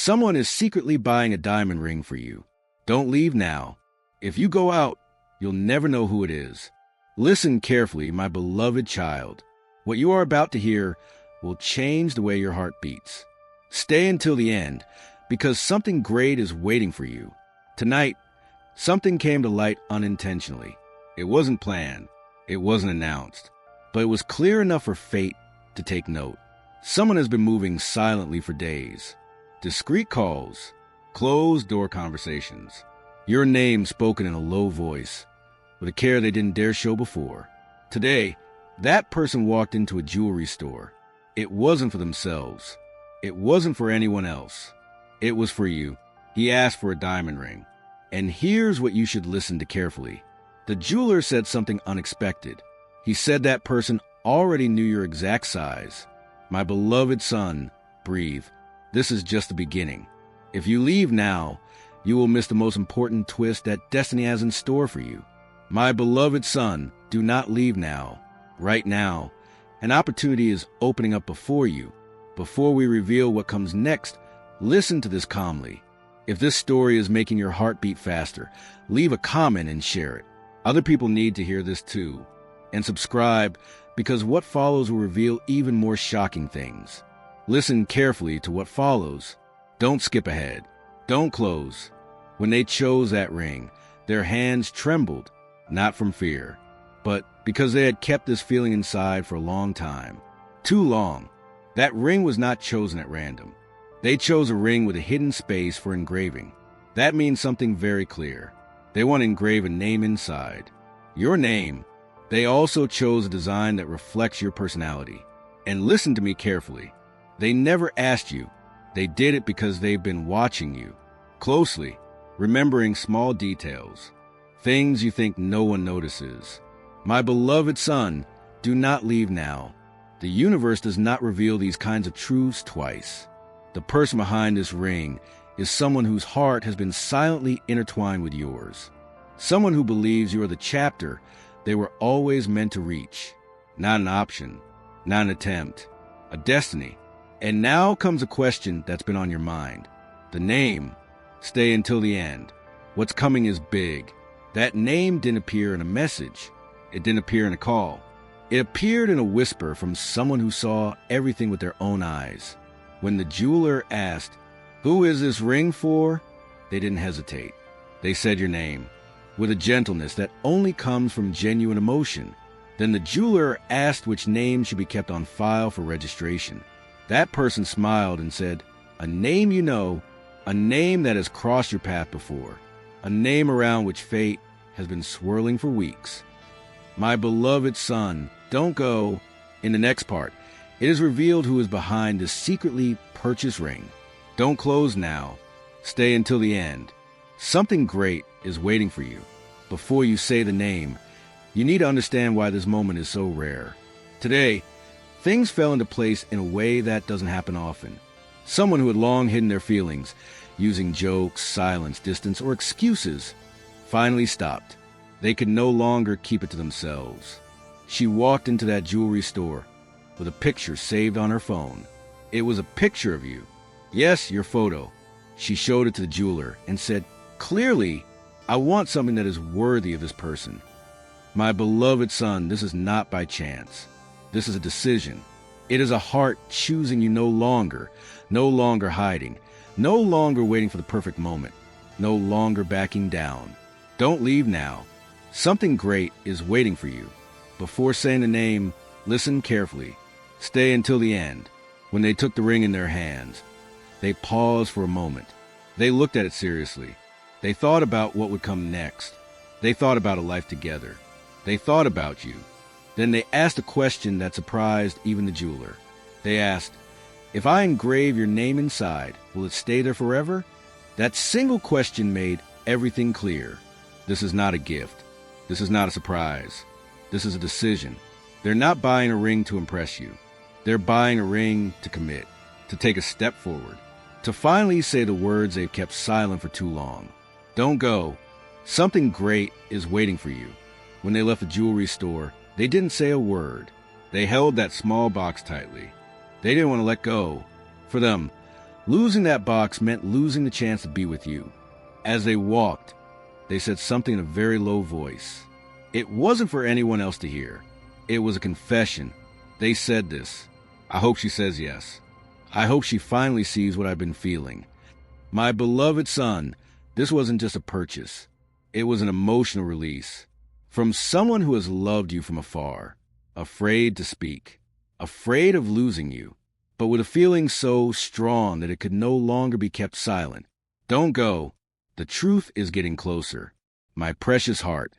Someone is secretly buying a diamond ring for you. Don't leave now. If you go out, you'll never know who it is. Listen carefully, my beloved child. What you are about to hear will change the way your heart beats. Stay until the end, because something great is waiting for you. Tonight, something came to light unintentionally. It wasn't planned. It wasn't announced. But it was clear enough for fate to take note. Someone has been moving silently for days. Discreet calls, closed-door conversations. Your name spoken in a low voice, with a care they didn't dare show before. Today, that person walked into a jewelry store. It wasn't for themselves. It wasn't for anyone else. It was for you. He asked for a diamond ring. And here's what you should listen to carefully. The jeweler said something unexpected. He said that person already knew your exact size. My beloved son, breathe. This is just the beginning. If you leave now, you will miss the most important twist that destiny has in store for you. My beloved son, do not leave now. Right now, an opportunity is opening up before you. Before we reveal what comes next, listen to this calmly. If this story is making your heart beat faster, leave a comment and share it. Other people need to hear this too. And subscribe, because what follows will reveal even more shocking things. Listen carefully to what follows. Don't skip ahead. Don't close. When they chose that ring, their hands trembled, not from fear, but because they had kept this feeling inside for a long time. Too long. That ring was not chosen at random. They chose a ring with a hidden space for engraving. That means something very clear. They want to engrave a name inside. Your name. They also chose a design that reflects your personality. And listen to me carefully. They never asked you. They did it because they've been watching you closely, remembering small details, things you think no one notices. My beloved son, do not leave now. The universe does not reveal these kinds of truths twice. The person behind this ring is someone whose heart has been silently intertwined with yours. Someone who believes you are the chapter they were always meant to reach. Not an option, not an attempt, a destiny. And now comes a question that's been on your mind. The name. Stay until the end. What's coming is big. That name didn't appear in a message. It didn't appear in a call. It appeared in a whisper from someone who saw everything with their own eyes. When the jeweler asked, "Who is this ring for?" they didn't hesitate. They said your name, with a gentleness that only comes from genuine emotion. Then the jeweler asked which name should be kept on file for registration. That person smiled and said, "A name you know, a name that has crossed your path before, a name around which fate has been swirling for weeks." My beloved son, don't go. In the next part, it is revealed who is behind this secretly purchased ring. Don't close now. Stay until the end. Something great is waiting for you. Before you say the name, you need to understand why this moment is so rare. Today, things fell into place in a way that doesn't happen often. Someone who had long hidden their feelings, using jokes, silence, distance, or excuses, finally stopped. They could no longer keep it to themselves. She walked into that jewelry store with a picture saved on her phone. It was a picture of you. Yes, your photo. She showed it to the jeweler and said, "Clearly, I want something that is worthy of this person." My beloved son, this is not by chance. This is a decision. It is a heart choosing you no longer hiding, no longer waiting for the perfect moment, no longer backing down. Don't leave now. Something great is waiting for you. Before saying the name, listen carefully. Stay until the end. When they took the ring in their hands, they paused for a moment. They looked at it seriously. They thought about what would come next. They thought about a life together. They thought about you. Then they asked a question that surprised even the jeweler. They asked, "If I engrave your name inside, will it stay there forever?" That single question made everything clear. This is not a gift. This is not a surprise. This is a decision. They're not buying a ring to impress you. They're buying a ring to commit, to take a step forward, to finally say the words they've kept silent for too long. Don't go. Something great is waiting for you. When they left the jewelry store, they didn't say a word. They held that small box tightly. They didn't want to let go. For them, Losing that box meant losing the chance to be with you. As they walked, they said something in a very low voice. It wasn't for anyone else to hear. It was a confession. They said this. I hope she says yes. I hope she finally sees what I've been feeling. My beloved son, this wasn't just a purchase. It was an emotional release. From someone who has loved you from afar, afraid to speak, afraid of losing you, but with a feeling so strong that it could no longer be kept silent. Don't go. The truth is getting closer. My precious heart,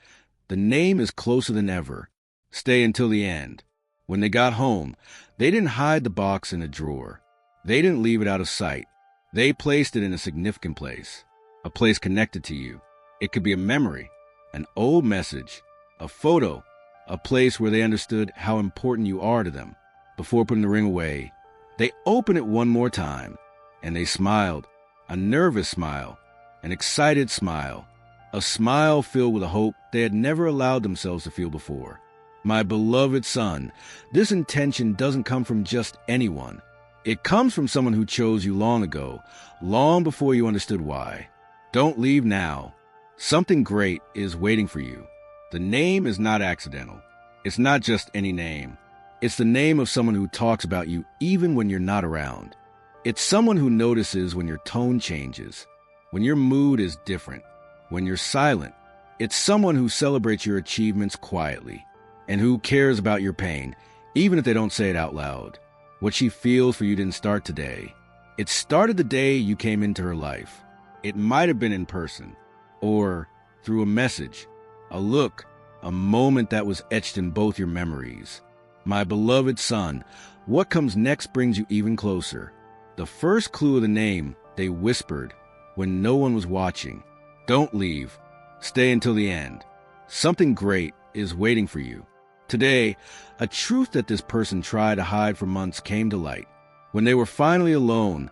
the name is closer than ever. Stay until the end. When they got home, they didn't hide the box in a drawer. They didn't leave it out of sight. They placed it in a significant place, a place connected to you. It could be a memory, an old message, a photo, a place where they understood how important you are to them. Before putting the ring away, they opened it one more time, and they smiled, a nervous smile, an excited smile, a smile filled with a hope they had never allowed themselves to feel before. My beloved son, this intention doesn't come from just anyone. It comes from someone who chose you long ago, long before you understood why. Don't leave now. Something great is waiting for you. The name is not accidental. It's not just any name. It's the name of someone who talks about you even when you're not around. It's someone who notices when your tone changes, when your mood is different, when you're silent. It's someone who celebrates your achievements quietly and who cares about your pain, even if they don't say it out loud. What she feels for you didn't start today. It started the day you came into her life. It might have been in person, or through a message, a look, a moment that was etched in both your memories. My beloved son, what comes next brings you even closer. The first clue of the name, they whispered when no one was watching. Don't leave. Stay until the end. Something great is waiting for you. Today, a truth that this person tried to hide for months came to light. When they were finally alone,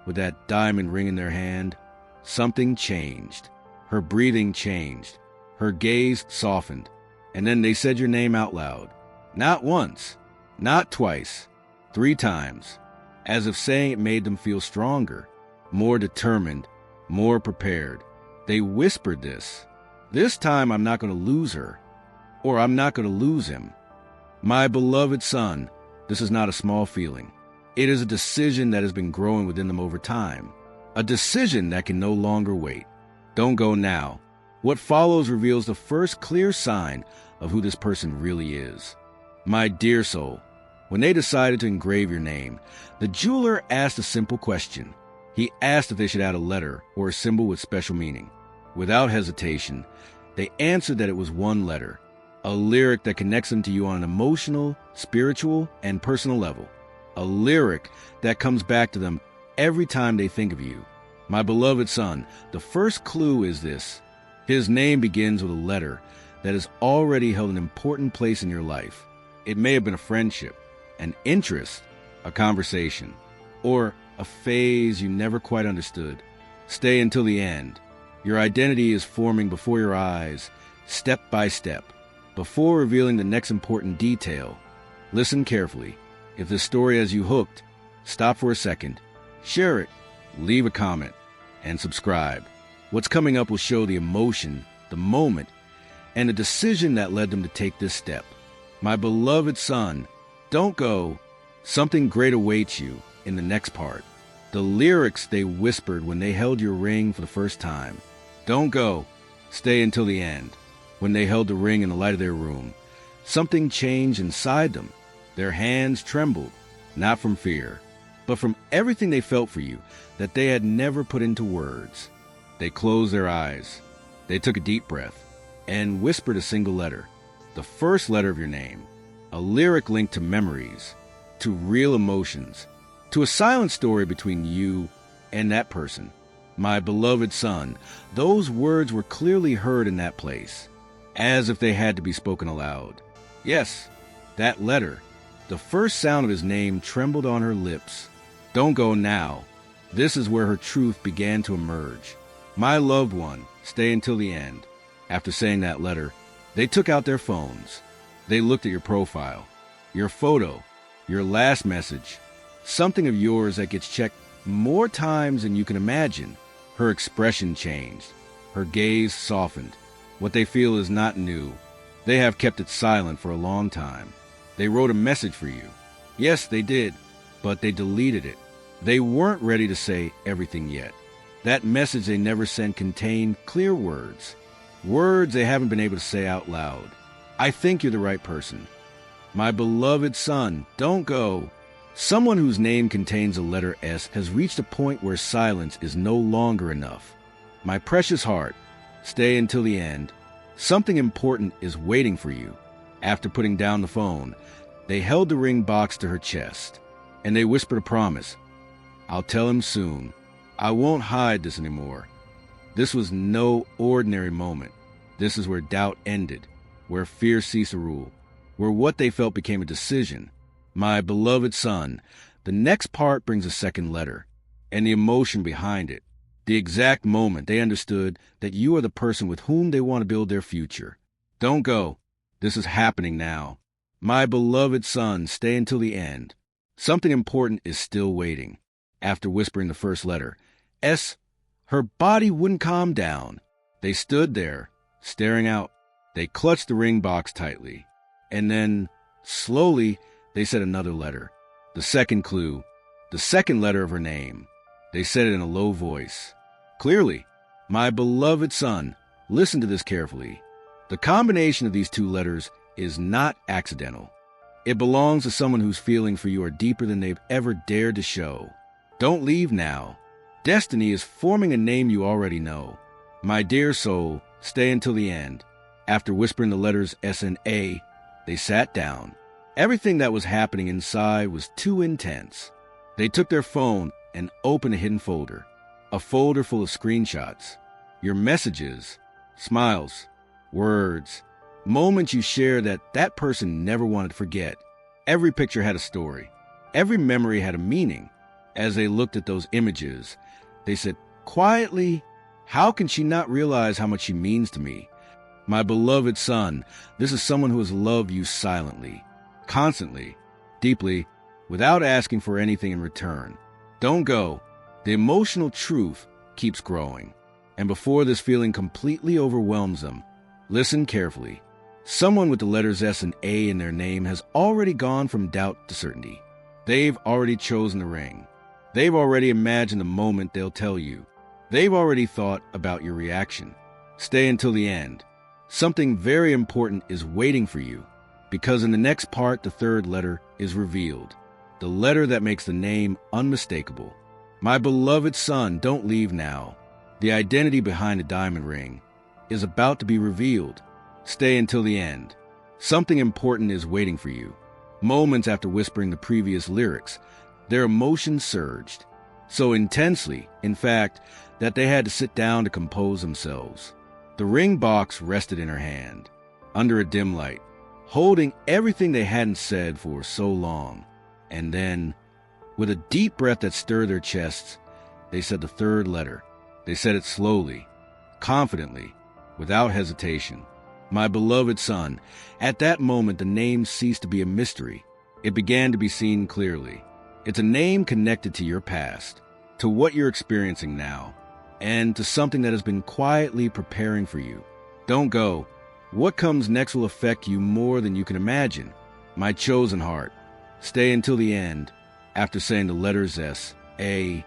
with that diamond ring in their hand, something changed. Her breathing changed. Her gaze softened. And then they said your name out loud. Not once, not twice, 3 times, as if saying it made them feel stronger, more determined, more prepared. They whispered this. This time I'm not going to lose her, or I'm not going to lose him. My beloved son, this is not a small feeling. It is a decision that has been growing within them over time, a decision that can no longer wait. Don't go now. What follows reveals the first clear sign of who this person really is. My dear soul, when they decided to engrave your name, the jeweler asked a simple question. He asked if they should add a letter or a symbol with special meaning. Without hesitation, they answered that it was one letter, a lyric that connects them to you on an emotional, spiritual, and personal level. A lyric that comes back to them every time they think of you. My beloved son, the first clue is this. His name begins with a letter that has already held an important place in your life. It may have been a friendship, an interest, a conversation, or a phase you never quite understood. Stay until the end. Your identity is forming before your eyes, step by step. Before revealing the next important detail, listen carefully. If the story has you hooked, stop for a second, share it, leave a comment, and subscribe. What's coming up will show the emotion, the moment, and the decision that led them to take this step. My beloved son, don't go. Something great awaits you in the next part. The lyrics they whispered when they held your ring for the first time. Don't go. Stay until the end. When they held the ring in the light of their room, something changed inside them. Their hands trembled, not from fear, but from everything they felt for you that they had never put into words. They closed their eyes. They took a deep breath and whispered a single letter, the first letter of your name, a lyric linked to memories, to real emotions, to a silent story between you and that person. My beloved son, those words were clearly heard in that place, as if they had to be spoken aloud. Yes, that letter, the first sound of his name trembled on her lips. Don't go now. This is where her truth began to emerge. My loved one, stay until the end. After saying that letter, they took out their phones. They looked at your profile, your photo, your last message, something of yours that gets checked More times than you can imagine. Her expression changed. Her gaze softened. What they feel is not new. They have kept it silent for a long time. They wrote a message for you. Yes, they did, but they deleted it. They weren't ready to say everything yet. That message they never sent contained clear words. Words they haven't been able to say out loud. I think you're the right person. My beloved son, don't go. Someone whose name contains a letter S has reached a point where silence is no longer enough. My precious heart, stay until the end. Something important is waiting for you. After putting down the phone, they held the ring box to her chest, and they whispered a promise. I'll tell him soon. I won't hide this anymore. This was no ordinary moment. This is where doubt ended, where fear ceased to rule, where what they felt became a decision. My beloved son, the next part brings a second letter, and the emotion behind it. The exact moment they understood that you are the person with whom they want to build their future. Don't go. This is happening now. My beloved son, stay until the end. Something important is still waiting. After whispering the first letter, S, her body wouldn't calm down. They stood there, staring out. They clutched the ring box tightly. And then, slowly, they said another letter. The second clue. The second letter of her name. They said it in a low voice. Clearly, my beloved son, listen to this carefully. The combination of these two letters is not accidental. It belongs to someone whose feelings for you are deeper than they've ever dared to show. Don't leave now. Destiny is forming a name you already know. My dear soul, stay until the end. After whispering the letters S and A, they sat down. Everything that was happening inside was too intense. They took their phone and opened a hidden folder. A folder full of screenshots. Your messages, smiles, words, moments you share that person never wanted to forget. Every picture had a story. Every memory had a meaning. As they looked at those images, they said, quietly, how can she not realize how much she means to me? My beloved son, this is someone who has loved you silently, constantly, deeply, without asking for anything in return. Don't go. The emotional truth keeps growing. And before this feeling completely overwhelms them, listen carefully. Someone with the letters S and A in their name has already gone from doubt to certainty. They've already chosen the ring. They've already imagined the moment they'll tell you. They've already thought about your reaction. Stay until the end. Something very important is waiting for you, because in the next part, the third letter is revealed. The letter that makes the name unmistakable. My beloved son, don't leave now. The identity behind the diamond ring is about to be revealed. Stay until the end. Something important is waiting for you. Moments after whispering the previous lyrics, their emotions surged. So intensely, in fact, that they had to sit down to compose themselves. The ring box rested in her hand, under a dim light, holding everything they hadn't said for so long. And then, with a deep breath that stirred their chests, they said the third letter. They said it slowly, confidently, without hesitation. My beloved son, at that moment the name ceased to be a mystery. It began to be seen clearly. It's a name connected to your past, to what you're experiencing now, and to something that has been quietly preparing for you. Don't go. What comes next will affect you more than you can imagine. My chosen heart, stay until the end. After saying the letters S, A,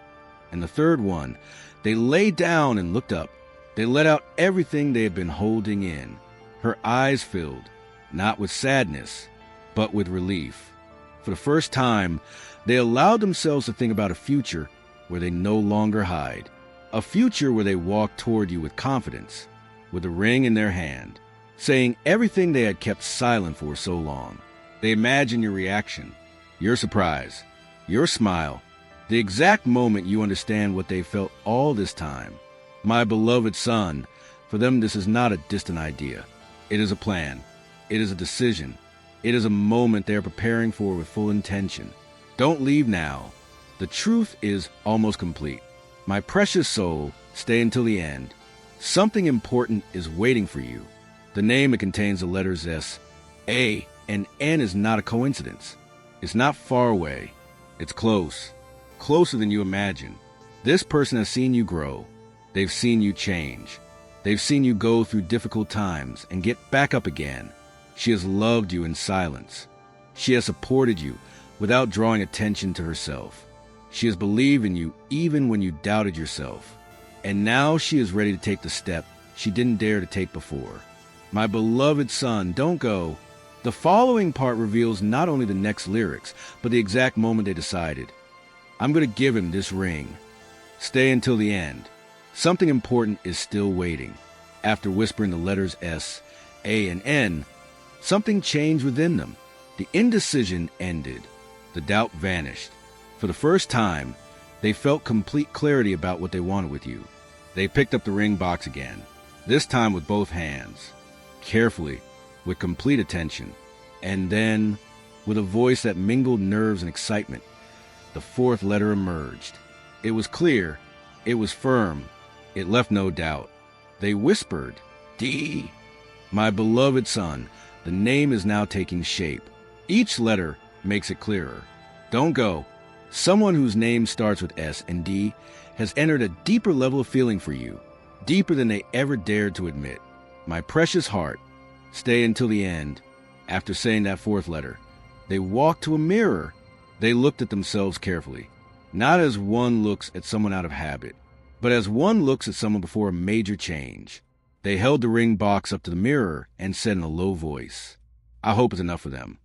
and the third one, they lay down and looked up. They let out everything they had been holding in. Her eyes filled, not with sadness, but with relief. For the first time, they allowed themselves to think about a future where they no longer hide. A future where they walk toward you with confidence, with a ring in their hand, saying everything they had kept silent for so long. They imagine your reaction, your surprise, your smile, the exact moment you understand what they felt all this time. My beloved son, for them this is not a distant idea. It is a plan. It is a decision. It is a moment they are preparing for with full intention. Don't leave now. The truth is almost complete. My precious soul, stay until the end. Something important is waiting for you. The name it contains the letters S, A, and N is not a coincidence. It's not far away. It's close. closer than you imagine. This person has seen you grow. They've seen you change. They've seen you go through difficult times and get back up again. She has loved you in silence. She has supported you without drawing attention to herself. She has believed in you even when you doubted yourself. And now she is ready to take the step she didn't dare to take before. My beloved son, don't go. The following part reveals not only the next lyrics, but the exact moment they decided. I'm going to give him this ring. Stay until the end. Something important is still waiting. After whispering the letters S, A, and N, something changed within them. The indecision ended. The doubt vanished. For the first time, they felt complete clarity about what they wanted with you. They picked up the ring box again, this time with both hands, carefully, with complete attention, and then, with a voice that mingled nerves and excitement, the fourth letter emerged. It was clear, it was firm, it left no doubt. They whispered, D. My beloved son, the name is now taking shape. Each letter makes it clearer. Don't go. Someone whose name starts with S and D has entered a deeper level of feeling for you, deeper than they ever dared to admit. My precious heart, stay until the end. After saying that fourth letter, they walked to a mirror. They looked at themselves carefully, not as one looks at someone out of habit, but as one looks at someone before a major change. They held the ring box up to the mirror and said in a low voice, I hope it's enough for them.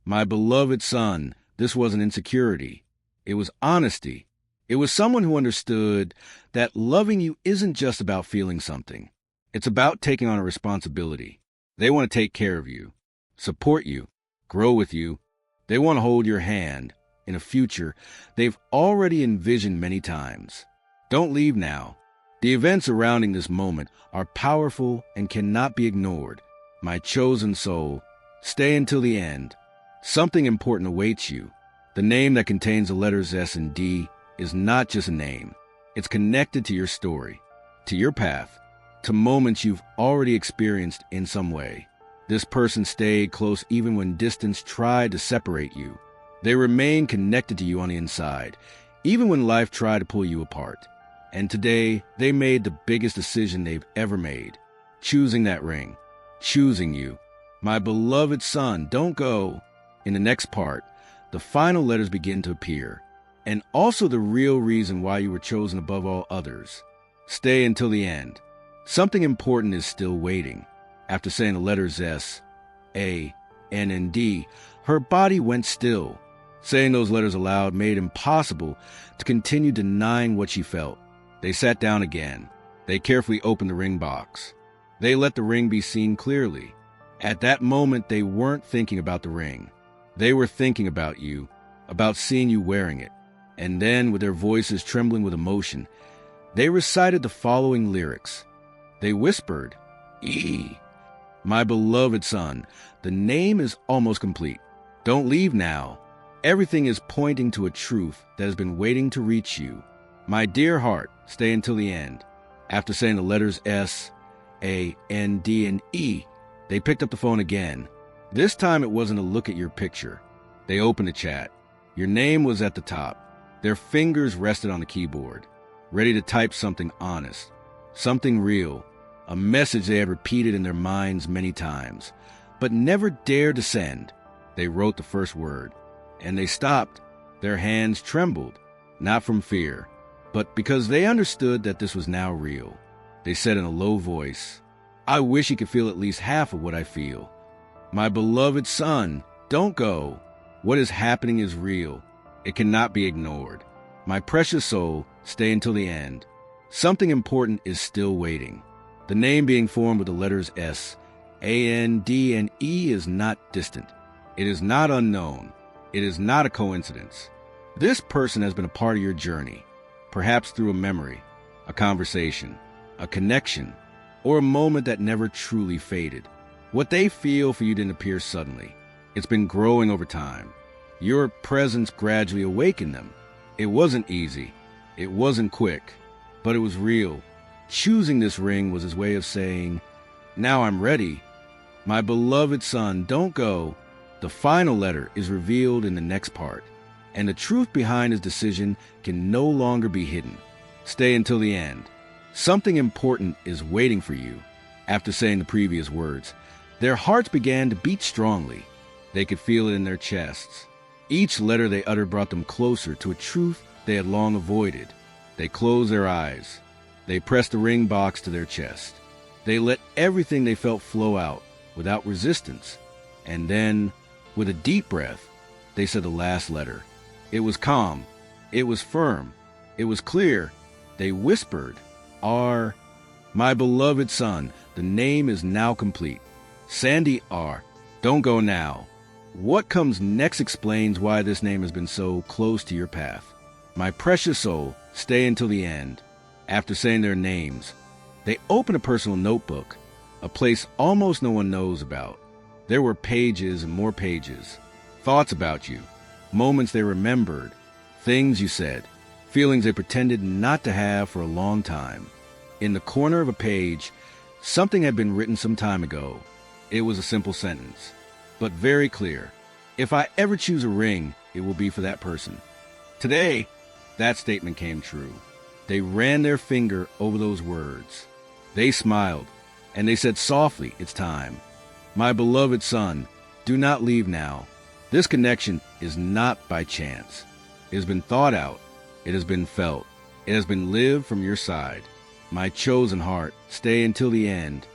My beloved son, this wasn't insecurity. It was honesty. It was someone who understood that loving you isn't just about feeling something. It's about taking on a responsibility. They want to take care of you, support you, grow with you. They want to hold your hand in a future they've already envisioned many times. Don't leave now. The events surrounding this moment are powerful and cannot be ignored. My chosen soul, stay until the end. Something important awaits you. The name that contains the letters S and D is not just a name. It's connected to your story, to your path, to moments you've already experienced in some way. This person stayed close even when distance tried to separate you. They remain connected to you on the inside, even when life tried to pull you apart. And today, they made the biggest decision they've ever made, choosing that ring, choosing you. My beloved son, don't go. In the next part, the final letters begin to appear, and also the real reason why you were chosen above all others. Stay until the end. Something important is still waiting. After saying the letters S, A, N, and D, her body went still. Saying those letters aloud made it impossible to continue denying what she felt. They sat down again. They carefully opened the ring box. They let the ring be seen clearly. At that moment, they weren't thinking about the ring. They were thinking about you, about seeing you wearing it. And then, with their voices trembling with emotion, they recited the following lyrics. They whispered, E. My beloved son, the name is almost complete. Don't leave now. Everything is pointing to a truth that has been waiting to reach you. My dear heart, stay until the end. After saying the letters S, A, N, D, and E, they picked up the phone again. This time it wasn't a look at your picture. They opened the chat. Your name was at the top. Their fingers rested on the keyboard, ready to type something honest, something real, a message they had repeated in their minds many times, but never dared to send. They wrote the first word, and they stopped. Their hands trembled, not from fear, but because they understood that this was now real. They said in a low voice, I wish you could feel at least half of what I feel. My beloved son, don't go. What is happening is real. It cannot be ignored. My precious soul, stay until the end. Something important is still waiting. The name being formed with the letters S, A, N, D, and E is not distant. It is not unknown. It is not a coincidence. This person has been a part of your journey, perhaps through a memory, a conversation, a connection, or a moment that never truly faded. What they feel for you didn't appear suddenly. It's been growing over time. Your presence gradually awakened them. It wasn't easy. It wasn't quick, but it was real. Choosing this ring was his way of saying, now I'm ready. My beloved son, don't go. The final letter is revealed in the next part, and the truth behind his decision can no longer be hidden. Stay until the end. Something important is waiting for you. After saying the previous words, their hearts began to beat strongly. They could feel it in their chests. Each letter they uttered brought them closer to a truth they had long avoided. They closed their eyes. They pressed the ring box to their chest. They let everything they felt flow out without resistance. And then, with a deep breath, they said the last letter. It was calm. It was firm. It was clear. They whispered, R. My beloved son, the name is now complete. Sandy R. Don't go now. What comes next explains why this name has been so close to your path. My precious soul, stay until the end. After saying their names, they opened a personal notebook, a place almost no one knows about. There were pages and more pages, thoughts about you, moments they remembered, things you said, feelings they pretended not to have for a long time. In the corner of a page, something had been written some time ago. It was a simple sentence, but very clear. If I ever choose a ring, it will be for that person. Today, that statement came true. They ran their finger over those words. They smiled, and they said softly, it's time. My beloved son, do not leave now. This connection is not by chance. It has been thought out. It has been felt. It has been lived from your side. My chosen heart, stay until the end.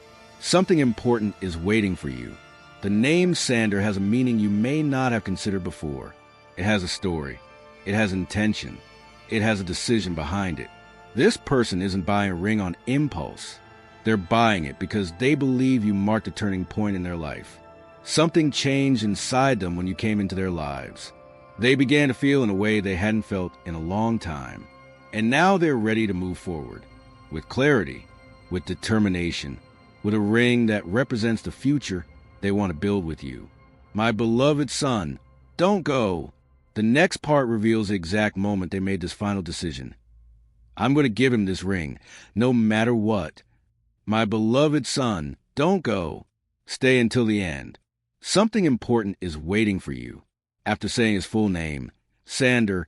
Something important is waiting for you. The name Sander has a meaning you may not have considered before. It has a story. It has intention. It has a decision behind it. This person isn't buying a ring on impulse. They're buying it because they believe you marked a turning point in their life. Something changed inside them when you came into their lives. They began to feel in a way they hadn't felt in a long time. And now they're ready to move forward. With clarity, with determination, with a ring that represents the future they want to build with you. My beloved son, don't go. The next part reveals the exact moment they made this final decision. I'm going to give him this ring, no matter what. My beloved son, don't go. Stay until the end. Something important is waiting for you. After saying his full name, Sander,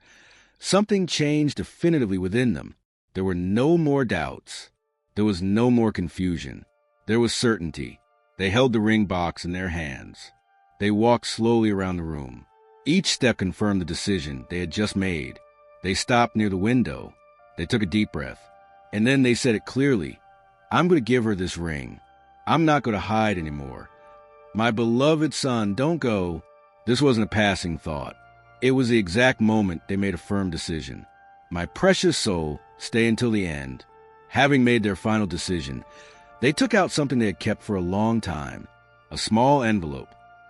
something changed definitively within them. There were no more doubts. There was no more confusion. There was certainty. They held the ring box in their hands. They walked slowly around the room. Each step confirmed the decision they had just made. They stopped near the window. They took a deep breath. And then they said it clearly. I'm going to give her this ring. I'm not going to hide anymore. My beloved son, don't go. This wasn't a passing thought. It was the exact moment they made a firm decision. My precious soul, stay until the end. Having made their final decision, they took out something they had kept for a long time. A small envelope.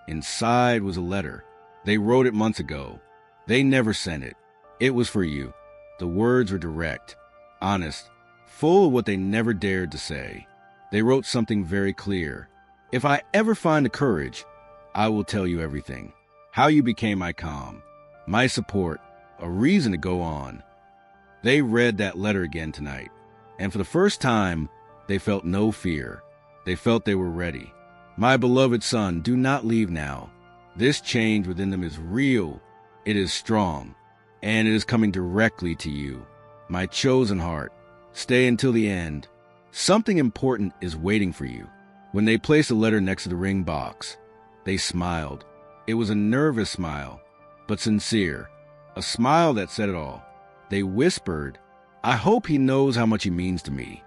Inside was a letter. They wrote it months ago. They never sent it. It was for you. The words were direct, honest, full of what they never dared to say. They wrote something very clear. If I ever find the courage, I will tell you everything. How you became my calm, my support, a reason to go on. They read that letter again tonight, and for the first time, they felt no fear. They felt they were ready. My beloved son, do not leave now. This change within them is real. It is strong, and it is coming directly to you. My chosen heart, stay until the end. Something important is waiting for you. When they placed the letter next to the ring box, they smiled. It was a nervous smile, but sincere. A smile that said it all. They whispered, I hope he knows how much he means to me.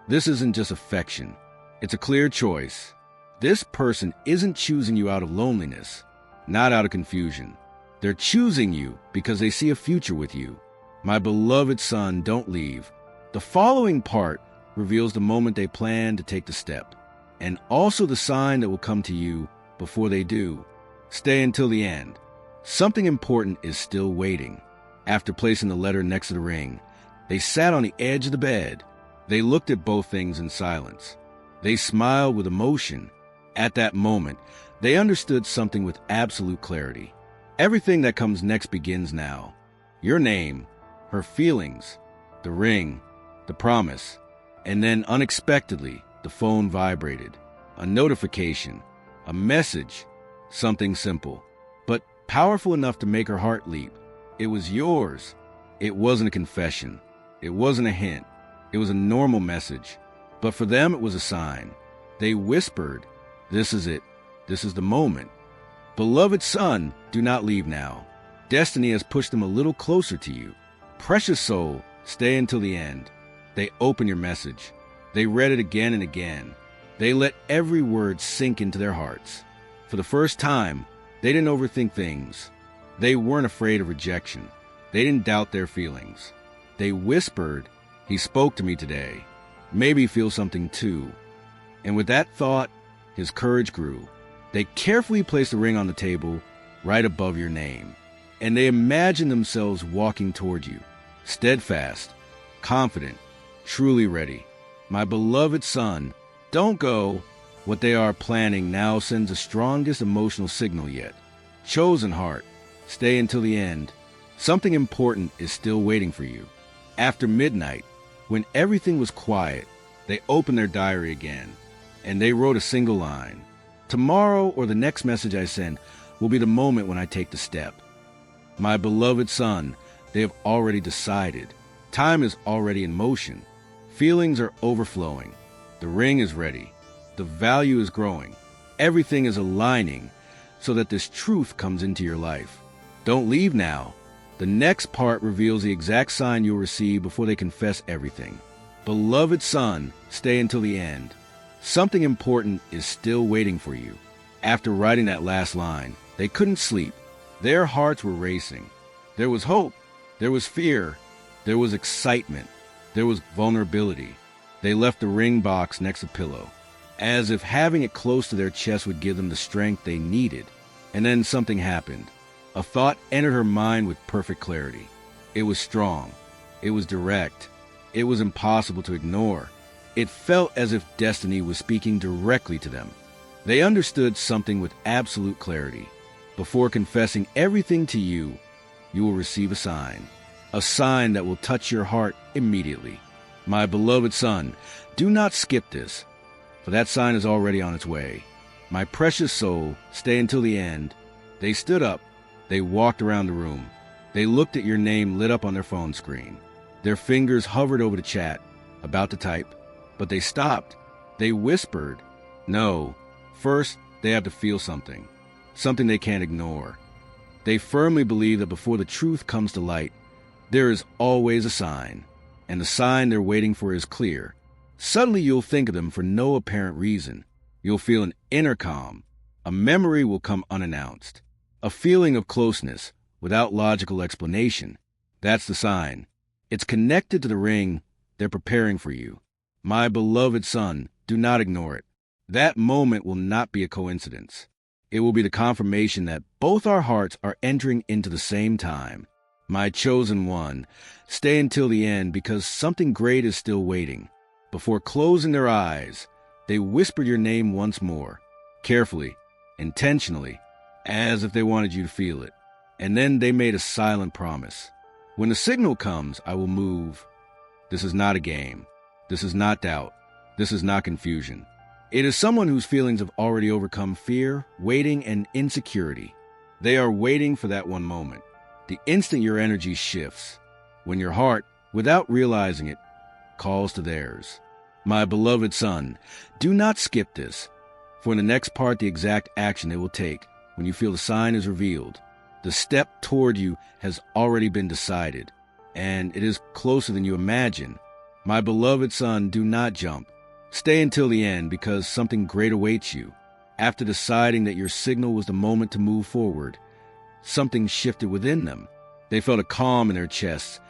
This isn't just affection. It's a clear choice. This person isn't choosing you out of loneliness, not out of confusion. They're choosing you because they see a future with you. My beloved son, don't leave. The following part reveals the moment they plan to take the step, and also the sign that will come to you before they do. Stay until the end. Something important is still waiting. After placing the letter next to the ring, they sat on the edge of the bed. They looked at both things in silence. They smiled with emotion. At that moment, they understood something with absolute clarity. Everything that comes next begins now. Your name, her feelings, the ring, the promise, and then unexpectedly, the phone vibrated. A notification, a message, something simple, but powerful enough to make her heart leap. It was yours. It wasn't a confession. It wasn't a hint. It was a normal message. But for them, it was a sign. They whispered, "This is it. This is the moment. Beloved son, do not leave now. Destiny has pushed them a little closer to you. Precious soul, stay until the end." They opened your message. They read it again and again. They let every word sink into their hearts. For the first time, they didn't overthink things. They weren't afraid of rejection. They didn't doubt their feelings. They whispered, "He spoke to me today. Maybe he feels something too." And with that thought, his courage grew. They carefully placed the ring on the table right above your name. And they imagined themselves walking toward you, steadfast, confident, truly ready. My beloved son, don't go. What they are planning now sends the strongest emotional signal yet. Chosen heart, stay until the end. Something important is still waiting for you. After midnight, when everything was quiet, they opened their diary again, and they wrote a single line. Tomorrow or the next message I send will be the moment when I take the step. My beloved son, they have already decided. Time is already in motion. Feelings are overflowing. The ring is ready. The value is growing. Everything is aligning so that this truth comes into your life. Don't leave now. The next part reveals the exact sign you'll receive before they confess everything. Beloved son, stay until the end. Something important is still waiting for you. After writing that last line, they couldn't sleep. Their hearts were racing. There was hope. There was fear. There was excitement. There was vulnerability. They left the ring box next to the pillow, as if having it close to their chest would give them the strength they needed. And then something happened. A thought entered her mind with perfect clarity. It was strong. It was direct. It was impossible to ignore. It felt as if destiny was speaking directly to them. They understood something with absolute clarity. Before confessing everything to you, you will receive a sign that will touch your heart immediately. My beloved son, do not skip this, for that sign is already on its way. My precious soul, stay until the end. They stood up. They walked around the room. They looked at your name lit up on their phone screen. Their fingers hovered over the chat, about to type, but they stopped. They whispered, "No, first they have to feel something they can't ignore." They firmly believe that before the truth comes to light, there is always a sign, and the sign they're waiting for is clear. Suddenly you'll think of them for no apparent reason. You'll feel an inner calm. A memory will come unannounced. A feeling of closeness without logical explanation. That's the sign. It's connected to the ring. They're preparing for you. My beloved son, do not ignore it. That moment will not be a coincidence. It will be the confirmation that both our hearts are entering into the same time. My chosen one, stay until the end because something great is still waiting. Before closing their eyes, they whispered your name once more, carefully, intentionally, as if they wanted you to feel it. And then they made a silent promise. When the signal comes, I will move. This is not a game. This is not doubt. This is not confusion. It is someone whose feelings have already overcome fear, waiting, and insecurity. They are waiting for that one moment. The instant your energy shifts, when your heart, without realizing it, calls to theirs. My beloved son, do not skip this, for in the next part the exact action it will take when you feel the sign is revealed. The step toward you has already been decided, and it is closer than you imagine. My beloved son, do not jump. Stay until the end because something great awaits you. After deciding that your signal was the moment to move forward, something shifted within them. They felt a calm in their chests,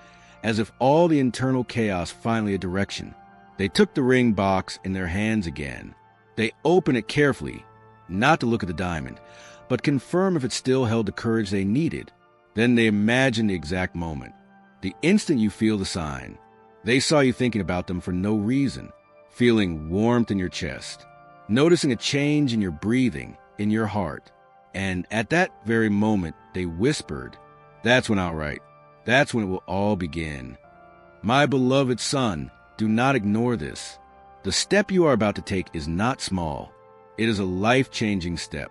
as if all the internal chaos finally had direction. They took the ring box in their hands again. They opened it carefully, not to look at the diamond, but confirm if it still held the courage they needed. Then they imagined the exact moment, the instant you feel the sign. They saw you thinking about them for no reason, feeling warmth in your chest, noticing a change in your breathing, in your heart. And at that very moment, they whispered, "That's when I'll write. That's when it will all begin." My beloved son, do not ignore this. The step you are about to take is not small. It is a life-changing step.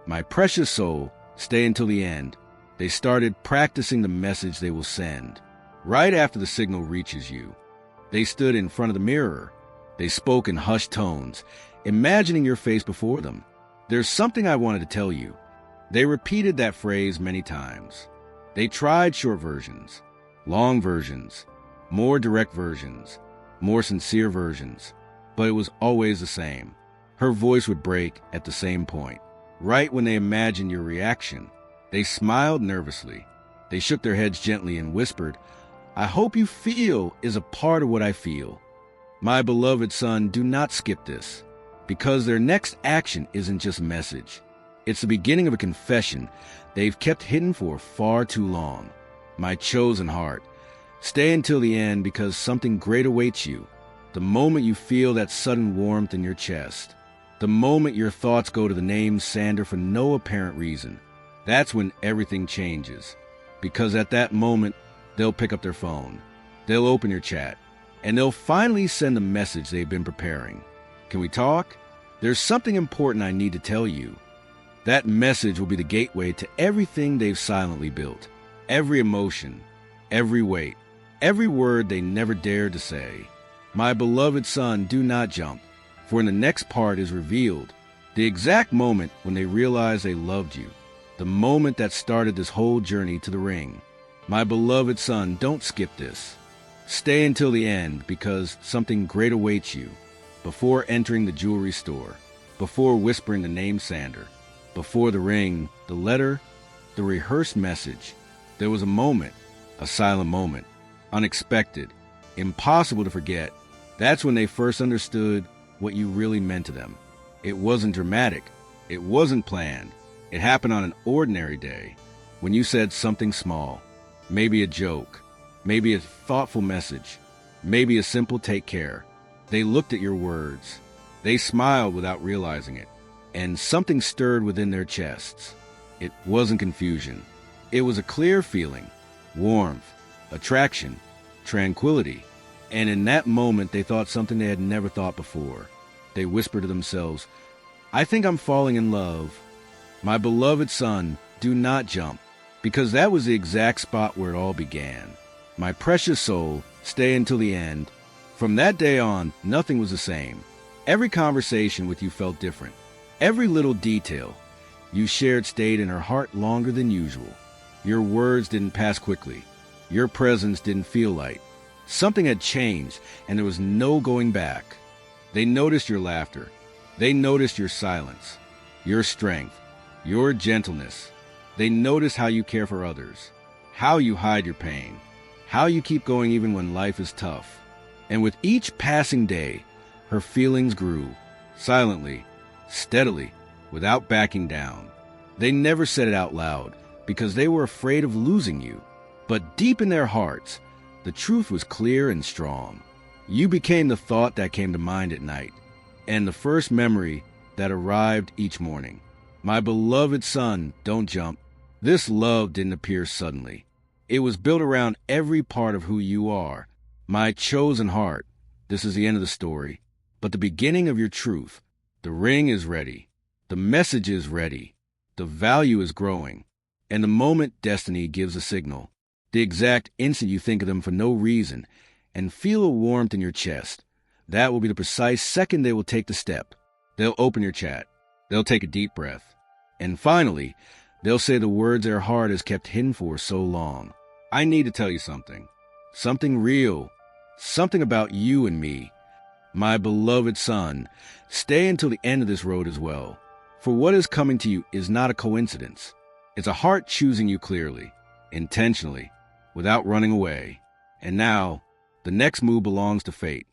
My precious soul, stay until the end. They started practicing the message they will send. Right after the signal reaches you, they stood in front of the mirror. They spoke in hushed tones, imagining your face before them. There's something I wanted to tell you. They repeated that phrase many times. They tried short versions, long versions, more direct versions, more sincere versions, but it was always the same. Her voice would break at the same point. Right when they imagined your reaction, they smiled nervously. They shook their heads gently and whispered, "I hope you feel is a part of what I feel." My beloved son, do not skip this, because their next action isn't just a message. It's the beginning of a confession they've kept hidden for far too long. My chosen heart, stay until the end because something great awaits you. The moment you feel that sudden warmth in your chest, the moment your thoughts go to the name Sander for no apparent reason, that's when everything changes. Because at that moment, they'll pick up their phone, they'll open your chat, and they'll finally send the message they've been preparing. Can we talk? There's something important I need to tell you. That message will be the gateway to everything they've silently built. Every emotion, every weight, every word they never dared to say. My beloved son, do not jump, for in the next part is revealed the exact moment when they realized they loved you, the moment that started this whole journey to the ring. My beloved son, don't skip this. Stay until the end because something great awaits you. Before entering the jewelry store, before whispering the name Sander, before the ring, the letter, the rehearsed message, there was a moment, a silent moment, unexpected, impossible to forget. That's when they first understood what you really meant to them. It wasn't dramatic. It wasn't planned. It happened on an ordinary day when you said something small, maybe a joke, maybe a thoughtful message, maybe a simple take care. They looked at your words. They smiled without realizing it, and something stirred within their chests. It wasn't confusion. It was a clear feeling, warmth, attraction, tranquility. And in that moment, they thought something they had never thought before. They whispered to themselves, "I think I'm falling in love." My beloved son, do not jump, because that was the exact spot where it all began. My precious soul, stay until the end. From that day on, nothing was the same. Every conversation with you felt different. Every little detail you shared stayed in her heart longer than usual. Your words didn't pass quickly. Your presence didn't feel light. Something had changed, and there was no going back. They noticed your laughter. They noticed your silence, your strength, your gentleness. They noticed how you care for others, how you hide your pain, how you keep going even when life is tough. And with each passing day, her feelings grew, silently, steadily, without backing down. They never said it out loud because they were afraid of losing you. But deep in their hearts, the truth was clear and strong. You became the thought that came to mind at night, and the first memory that arrived each morning. My beloved son, don't jump. This love didn't appear suddenly. It was built around every part of who you are. My chosen heart, this is the end of the story, but the beginning of your truth. The ring is ready. The message is ready. The value is growing. And the moment destiny gives a signal, the exact instant you think of them for no reason and feel a warmth in your chest, that will be the precise second they will take the step. They'll open your chat. They'll take a deep breath. And finally, they'll say the words their heart has kept hidden for so long. I need to tell you something. Something real. Something about you and me. My beloved son, stay until the end of this road as well. For what is coming to you is not a coincidence. It's a heart choosing you clearly, intentionally, without running away. And now, the next move belongs to fate.